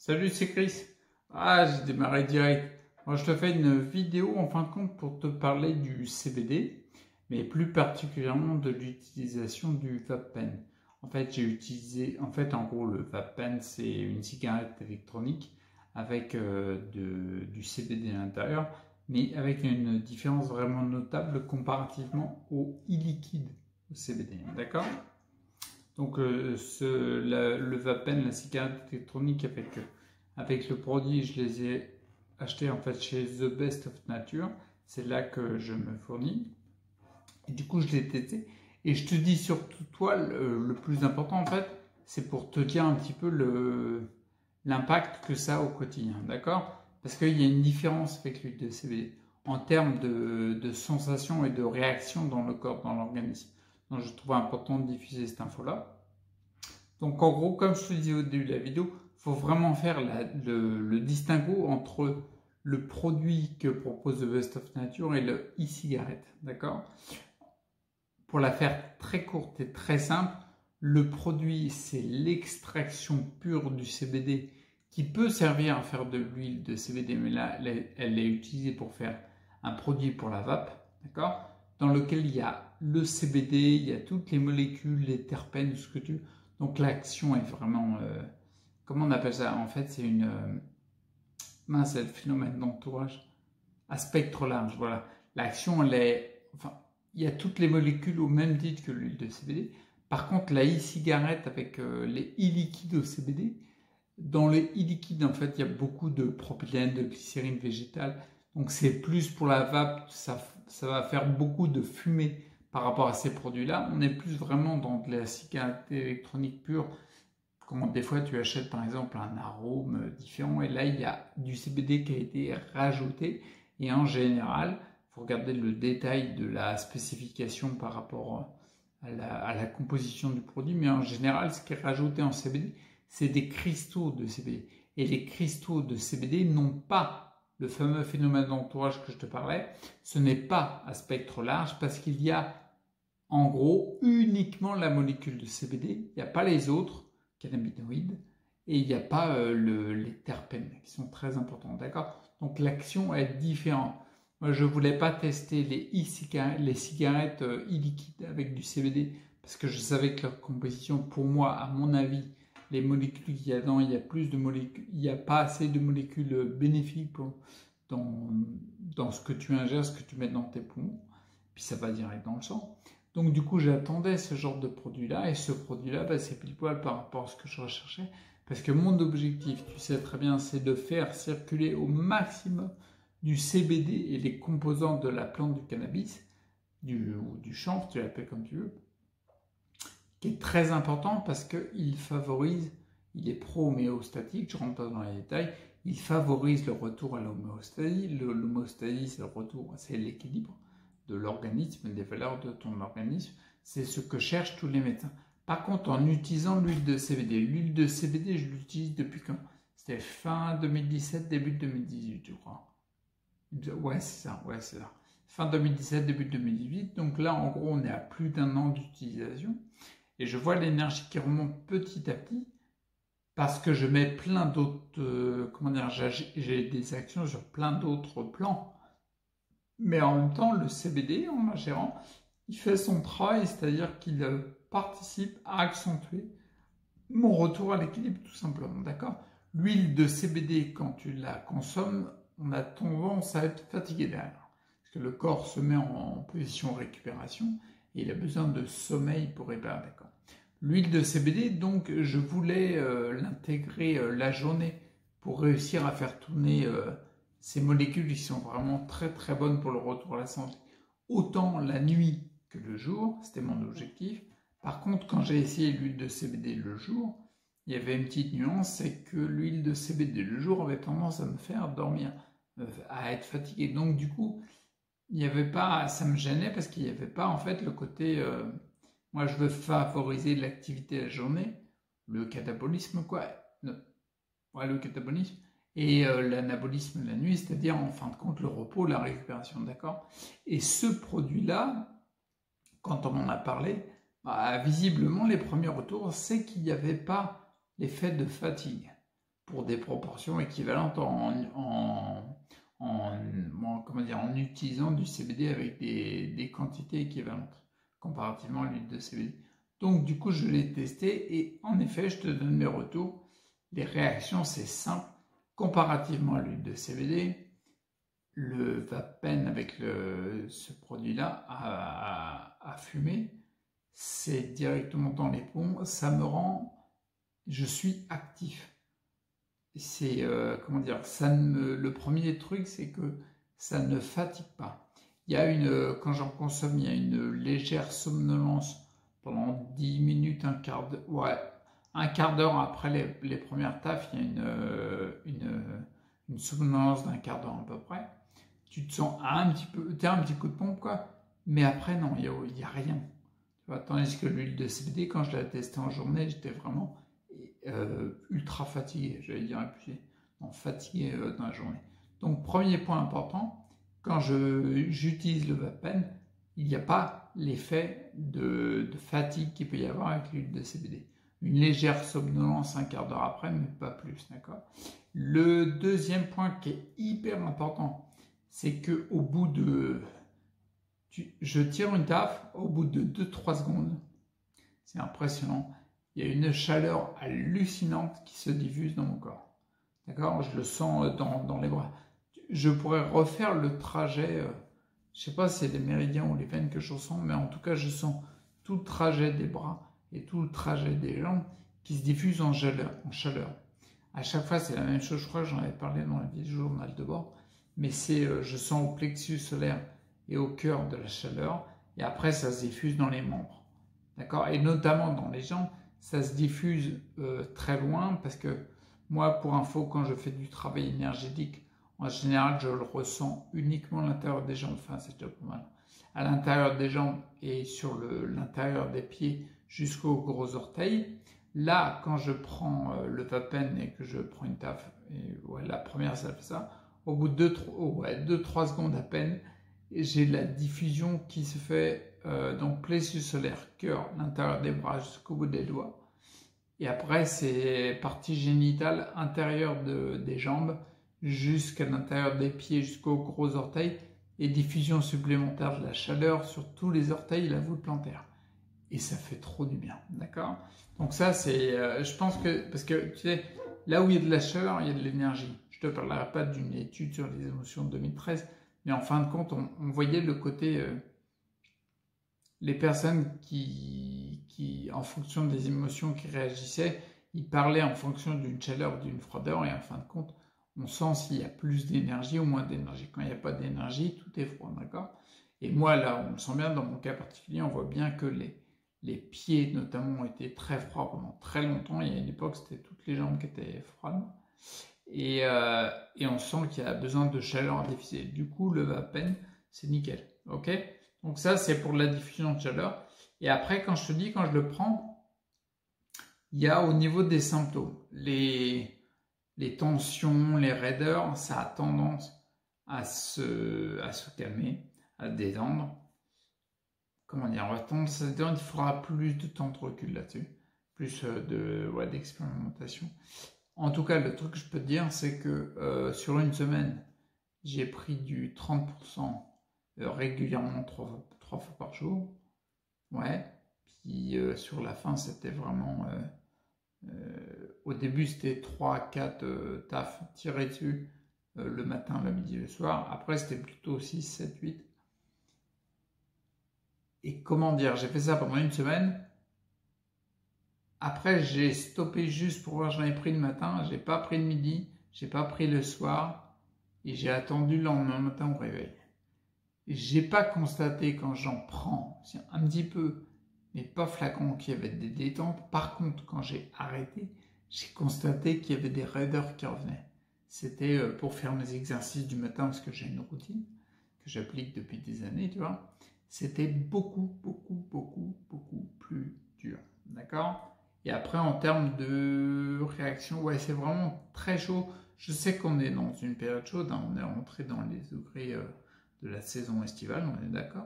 Salut, c'est Chris. Ah, j'ai démarré direct. Moi, je te fais une vidéo en fin de compte pour te parler du CBD, mais plus particulièrement de l'utilisation du vape-pen. En fait, en gros, le vape-pen, c'est une cigarette électronique avec du CBD à l'intérieur, mais avec une différence vraiment notable comparativement au e-liquide, au CBD. D'accord? Donc le vapen, la cigarette électronique avec le produit, je les ai achetés en fait chez The Best of Nature. C'est là que je me fournis. Et du coup, je l'ai testé. Et je te dis surtout, toi, le plus important en fait, c'est pour te dire un petit peu l'impact que ça a au quotidien. D'accord? Parce qu'il y a une différence avec l'huile de CBD en termes de sensations et de réactions dans le corps, dans l'organisme. Donc, je trouve important de diffuser cette info-là. Donc en gros, comme je te disais au début de la vidéo, il faut vraiment faire le distinguo entre le produit que propose The Best of Nature et le e-cigarette, d'accord? Pour la faire très courte et très simple, le produit, c'est l'extraction pure du CBD qui peut servir à faire de l'huile de CBD, mais là, elle est utilisée pour faire un produit pour la vape, d'accord? Dans lequel il y a le CBD, il y a toutes les molécules, les terpènes, ce que tu veux. Donc l'action est vraiment... comment on appelle ça? En fait, c'est mince, c'est le phénomène d'entourage à spectre large, voilà. L'action, elle est... Enfin, il y a toutes les molécules au même titre que l'huile de CBD. Par contre, la e-cigarette avec les e-liquides au CBD, dans les e-liquides, en fait, il y a beaucoup de propylène, de glycérine végétale. Donc, c'est plus pour la vape, ça va faire beaucoup de fumée par rapport à ces produits-là. On est plus vraiment dans de la cigarette électronique pure. Quand des fois, tu achètes, par exemple, un arôme différent. Et là, il y a du CBD qui a été rajouté. Et en général, il faut regarder le détail de la spécification par rapport à la composition du produit. Mais en général, ce qui est rajouté en CBD, c'est des cristaux de CBD. Et les cristaux de CBD n'ont pas le fameux phénomène d'entourage que je te parlais. Ce n'est pas à spectre large parce qu'il y a en gros uniquement la molécule de CBD. Il n'y a pas les autres cannabinoïdes et il n'y a pas les terpènes qui sont très importants. D'accord? Donc l'action est différente. Moi, je ne voulais pas tester les cigarettes e-liquides avec du CBD parce que je savais que leur composition, pour moi, à mon avis, les molécules qu'il y a dedans, il y a plus de molécules, il n'y a pas assez de molécules bénéfiques dans ce que tu ingères, ce que tu mets dans tes poumons, puis ça va direct dans le sang. Donc du coup, j'attendais ce genre de produit-là, et ce produit-là, bah, c'est pile poil par rapport à ce que je recherchais, parce que mon objectif, tu sais très bien, c'est de faire circuler au maximum du CBD et les composants de la plante du cannabis, ou du chanvre, tu l'appelles comme tu veux, qui est très important parce qu'il favorise, il est pro-homéostatique, je rentre pas dans les détails, il favorise le retour à l'homéostasie. L'homéostasie, c'est le retour, c'est l'équilibre de l'organisme, des valeurs de ton organisme. C'est ce que cherchent tous les médecins. Par contre, en utilisant l'huile de CBD, je l'utilise depuis quand? C'était fin 2017, début 2018, je crois. Ouais, c'est ça, Fin 2017, début 2018. Donc là, en gros, on est à plus d'un an d'utilisation. Et je vois l'énergie qui remonte petit à petit parce que je mets plein d'autres... comment dire, j'ai des actions sur plein d'autres plans. Mais en même temps, le CBD, en ingérant, il fait son travail, c'est-à-dire qu'il participe à accentuer mon retour à l'équilibre, tout simplement, d'accord? L'huile de CBD, quand tu la consommes, on a tendance à être fatigué derrière. Parce que le corps se met en position récupération et il a besoin de sommeil pour réparer, d'accord? L'huile de CBD, donc, je voulais l'intégrer la journée pour réussir à faire tourner ces molécules qui sont vraiment très très bonnes pour le retour à la santé. Autant la nuit que le jour, c'était mon objectif. Par contre, quand j'ai essayé l'huile de CBD le jour, il y avait une petite nuance, c'est que l'huile de CBD le jour avait tendance à me faire dormir, à être fatigué. Donc du coup, il n'y avait pas, ça me gênait parce qu'il n'y avait pas en fait le côté, moi je veux favoriser l'activité la journée, le catabolisme quoi, ouais, le catabolisme, et l'anabolisme la nuit, c'est-à-dire en fin de compte le repos, la récupération, d'accord? Et ce produit-là, quand on en a parlé, bah, visiblement les premiers retours, c'est qu'il n'y avait pas l'effet de fatigue. pour des proportions équivalentes comment dire, en utilisant du CBD avec des quantités équivalentes comparativement à l'huile de CBD. Donc du coup je l'ai testé et en effet je te donne mes retours. Les réactions c'est simple. Comparativement à l'huile de CBD, le vape-pen avec ce produit-là à fumer, c'est directement dans les poumons. Ça me rend, je suis actif. C'est comment dire, le premier truc c'est que ça ne fatigue pas. Il y a quand j'en consomme, il y a une légère somnolence pendant 10 minutes, un quart d'heure, ouais, un quart d'heure après les premières tafs, il y a une somnolence d'un quart d'heure à peu près. Tu te sens un petit coup de pompe quoi, mais après non, il y a rien. Tu vois, tandis que l'huile de CBD, quand je l'ai testée en journée, j'étais vraiment ultra fatigué, j'allais dire épuisé, non, fatigué dans la journée. Donc premier point important, quand j'utilise le vape-pen, il n'y a pas l'effet de fatigue qu'il peut y avoir avec l'huile de CBD. Une légère somnolence un quart d'heure après, mais pas plus, d'accord. Le deuxième point qui est hyper important, c'est que au bout de... je tire une taf, au bout de 2-3 secondes, c'est impressionnant, il y a une chaleur hallucinante qui se diffuse dans mon corps. D'accord? Je le sens dans les bras. Je pourrais refaire le trajet, je sais pas si c'est les méridiens ou les veines que je ressens, mais en tout cas, je sens tout le trajet des bras et tout le trajet des jambes qui se diffusent en chaleur. À chaque fois, c'est la même chose, je crois que j'en avais parlé dans le vidéo journal de bord, mais je sens au plexus solaire et au cœur de la chaleur, et après, ça se diffuse dans les membres. D'accord? Et notamment dans les jambes, ça se diffuse très loin parce que moi, pour info, quand je fais du travail énergétique, en général, je le ressens uniquement à l'intérieur des jambes, enfin c'est déjà pas mal, à l'intérieur des jambes et sur l'intérieur des pieds jusqu'aux gros orteils. Là, quand je prends le vape-pen et que je prends une taf, et ouais, la première ça fait ça, au bout de 2-3 secondes à peine, j'ai la diffusion qui se fait donc plexus solaire, cœur, l'intérieur des bras jusqu'au bout des doigts. Et après, c'est partie génitale intérieure des jambes jusqu'à l'intérieur des pieds, jusqu'aux gros orteils, et diffusion supplémentaire de la chaleur sur tous les orteils et la voûte plantaire. Et ça fait trop du bien, d'accord? Donc ça, c'est, je pense que, parce que tu sais, là où il y a de la chaleur, il y a de l'énergie. Je ne te parlerai pas d'une étude sur les émotions de 2013, mais en fin de compte, on voyait le côté... les personnes qui, en fonction des émotions qui réagissaient, ils parlaient en fonction d'une chaleur ou d'une froideur, et en fin de compte, on sent s'il y a plus d'énergie ou moins d'énergie. Quand il n'y a pas d'énergie, tout est froid, d'accord? Et moi, là, on le sent bien, dans mon cas particulier, on voit bien que les pieds, notamment, ont été très froids pendant très longtemps. Il y a une époque, c'était toutes les jambes qui étaient froides. Et on sent qu'il y a besoin de chaleur à diffuser. Du coup, le vape-pen, c'est nickel, ok? Donc ça, c'est pour la diffusion de chaleur. Et après, quand je te dis, quand je le prends, il y a au niveau des symptômes, les tensions, les raideurs, ça a tendance à se calmer, à détendre. Comment dire, on va tendance à se détendre, il faudra plus de temps de recul là-dessus, plus d'expérimentation. En tout cas, le truc que je peux te dire, c'est que sur une semaine, j'ai pris du 30% régulièrement 3 fois par jour. Ouais. Puis sur la fin, c'était vraiment... au début, c'était 3-4 tafs tirés dessus le matin, le midi, le soir. Après, c'était plutôt 6, 7, 8. Et comment dire, j'ai fait ça pendant une semaine. Après, j'ai stoppé juste pour voir, j'en ai pris le matin. J'ai pas pris le midi, j'ai pas pris le soir. Et j'ai attendu le lendemain matin au réveil. J'ai pas constaté quand j'en prends un petit peu, mais pas flacon, qu'il y avait des détentes. Par contre, quand j'ai arrêté, j'ai constaté qu'il y avait des raideurs qui revenaient. C'était pour faire mes exercices du matin, parce que j'ai une routine que j'applique depuis des années, tu vois. C'était beaucoup plus dur, d'accord? Et après, en termes de réaction, ouais, c'est vraiment très chaud. Je sais qu'on est dans une période chaude, hein, on est rentré dans les degrés de la saison estivale, on est d'accord.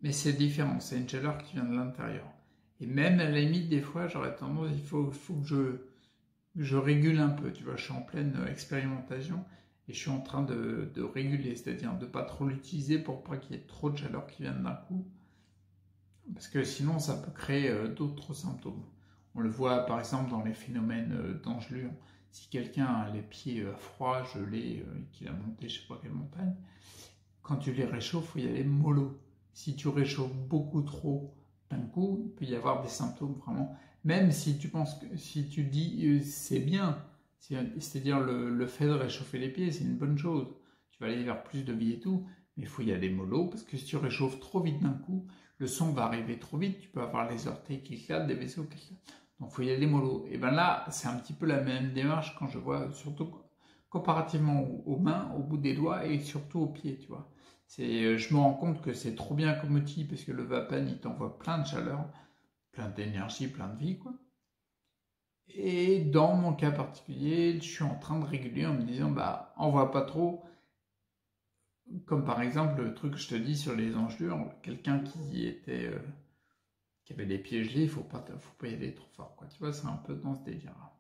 Mais c'est différent, c'est une chaleur qui vient de l'intérieur. Et même à la limite, des fois, j'aurais tendance, il faut que je régule un peu, tu vois, je suis en pleine expérimentation et je suis en train de réguler, c'est-à-dire de ne pas trop l'utiliser pour pas qu'il y ait trop de chaleur qui vienne d'un coup, parce que sinon ça peut créer d'autres symptômes. On le voit par exemple dans les phénomènes d'engelure. Si quelqu'un a les pieds froids, gelés, qu'il a monté je sais pas quelle montagne, quand tu les réchauffes, il faut y aller mollo. Si tu réchauffes beaucoup trop d'un coup, il peut y avoir des symptômes vraiment. Même si tu penses que, si tu dis c'est bien, c'est-à-dire le fait de réchauffer les pieds, c'est une bonne chose. Tu vas aller vers plus de vie et tout, mais il faut y aller mollo parce que si tu réchauffes trop vite d'un coup, le sang va arriver trop vite, tu peux avoir les orteils qui éclatent, des vaisseaux qui éclatent. Donc il faut y aller mollo. Et bien là, c'est un petit peu la même démarche quand je vois, surtout comparativement aux mains, au bout des doigts et surtout aux pieds, tu vois. Je me rends compte que c'est trop bien comme outil parce que le Vapen, il t'envoie plein de chaleur, plein d'énergie, plein de vie, quoi. Et dans mon cas particulier, je suis en train de réguler en me disant, bah, envoie pas trop. Comme par exemple le truc que je te dis sur les engelures, quelqu'un qui avait les pieds gelés, faut pas y aller trop fort, quoi. Tu vois, c'est un peu dans ce délire-là.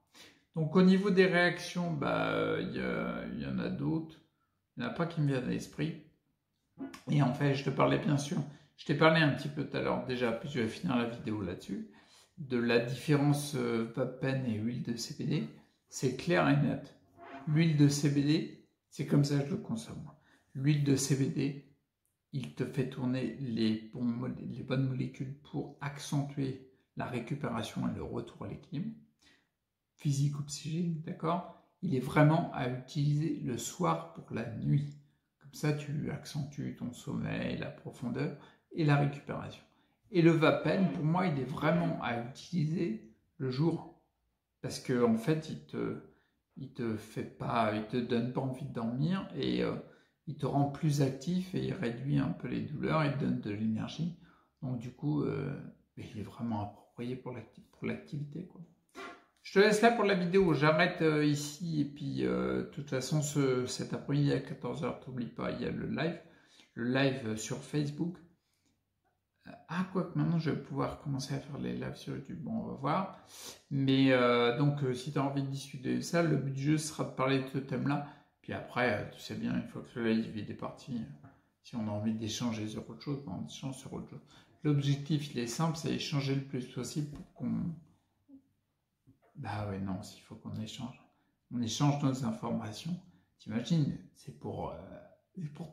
Donc au niveau des réactions, bah, y en a d'autres. Il n'y en a pas qui me viennent à l'esprit. Et en fait, je te parlais bien sûr, je t'ai parlé un petit peu tout à l'heure déjà, puis je vais finir la vidéo là-dessus, de la différence Vapen et huile de CBD. C'est clair et net. L'huile de CBD, c'est comme ça que je le consomme. L'huile de CBD, il te fait tourner les bonnes molécules pour accentuer la récupération et le retour à l'équilibre, physique ou psychique, d'accord? Il est vraiment à utiliser le soir pour la nuit. Comme ça, tu accentues ton sommeil, la profondeur et la récupération. Et le Vapen, pour moi, il est vraiment à utiliser le jour. Parce qu'en fait, il te donne pas envie de dormir et il te rend plus actif et il réduit un peu les douleurs, il te donne de l'énergie. Donc du coup, il est vraiment approprié pour l'activité, quoi. Je te laisse là pour la vidéo, j'arrête ici et puis de toute façon cet après-midi à 14h, t'oublie pas, il y a le live sur Facebook. Ah, quoique maintenant je vais pouvoir commencer à faire les lives sur YouTube, bon on va voir. Mais donc si tu as envie de discuter de ça, le but du jeu sera de parler de ce thème-là. Puis après, tu sais bien, une fois que le live est parti, si on a envie d'échanger sur autre chose, on échange sur autre chose. L'objectif il est simple, c'est échanger le plus possible pour qu'on... Bah ouais, non, s'il faut qu'on échange. On échange nos informations. T'imagines, c'est pour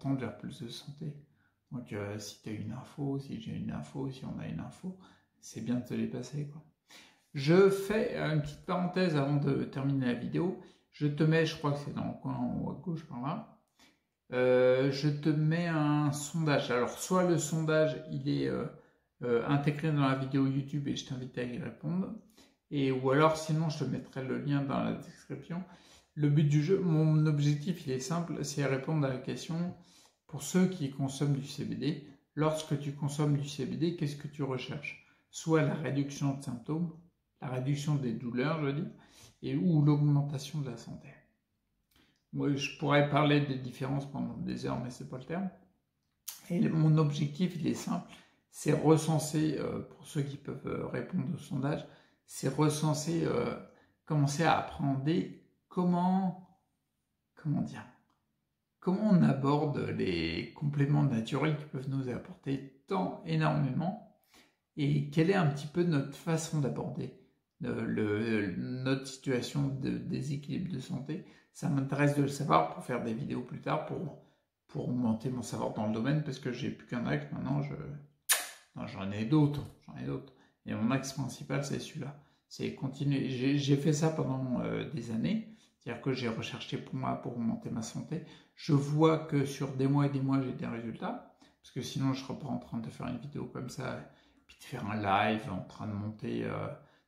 tendre vers plus de santé. Donc si tu as une info, si j'ai une info, si on a une info, c'est bien de te les passer, quoi. Je fais une petite parenthèse avant de terminer la vidéo. Je te mets, je crois que c'est dans le coin en haut à gauche par là. Je te mets un sondage. Alors soit le sondage il est intégré dans la vidéo YouTube et je t'invite à y répondre. Ou alors sinon je te mettrai le lien dans la description. Le but du jeu, mon objectif il est simple, c'est répondre à la question pour ceux qui consomment du CBD. Lorsque tu consommes du CBD, qu'est-ce que tu recherches? Soit la réduction de symptômes, la réduction des douleurs, je veux dire, ou l'augmentation de la santé. Moi, je pourrais parler des différences pendant des heures, mais c'est pas le terme. Et mon objectif, il est simple, c'est recenser, pour ceux qui peuvent répondre au sondage, c'est recenser, commencer à appréhender comment on aborde les compléments naturels qui peuvent nous apporter tant énormément et quelle est un petit peu notre façon d'aborder notre situation de déséquilibre de santé. Ça m'intéresse de le savoir pour faire des vidéos plus tard, pour augmenter mon savoir dans le domaine, parce que j'ai plus qu'un axe maintenant, j'en ai d'autres. Et mon axe principal, c'est celui-là. C'est continuer. J'ai fait ça pendant des années, c'est-à-dire que j'ai recherché pour moi, pour augmenter ma santé. Je vois que sur des mois et des mois, j'ai des résultats, parce que sinon, je ne serais pas en train de faire une vidéo comme ça, puis de faire un live, en train de monter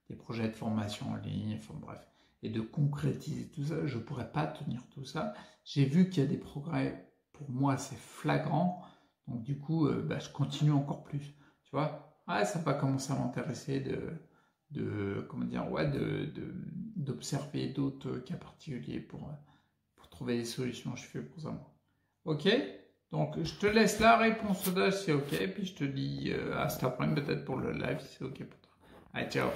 des projets de formation en ligne, enfin bref, et de concrétiser tout ça. Je ne pourrais pas tenir tout ça. J'ai vu qu'il y a des progrès, pour moi, c'est flagrant, donc du coup, je continue encore plus, tu vois. Ouais, ça va commencer à m'intéresser d'observer d'autres cas particuliers pour trouver des solutions. Je fais pour ça, moi. Ok? Donc, je te laisse la réponse d'âge, c'est ok. Puis je te dis à cet après-midi, peut-être pour le live, si c'est ok pour toi. Allez, ciao!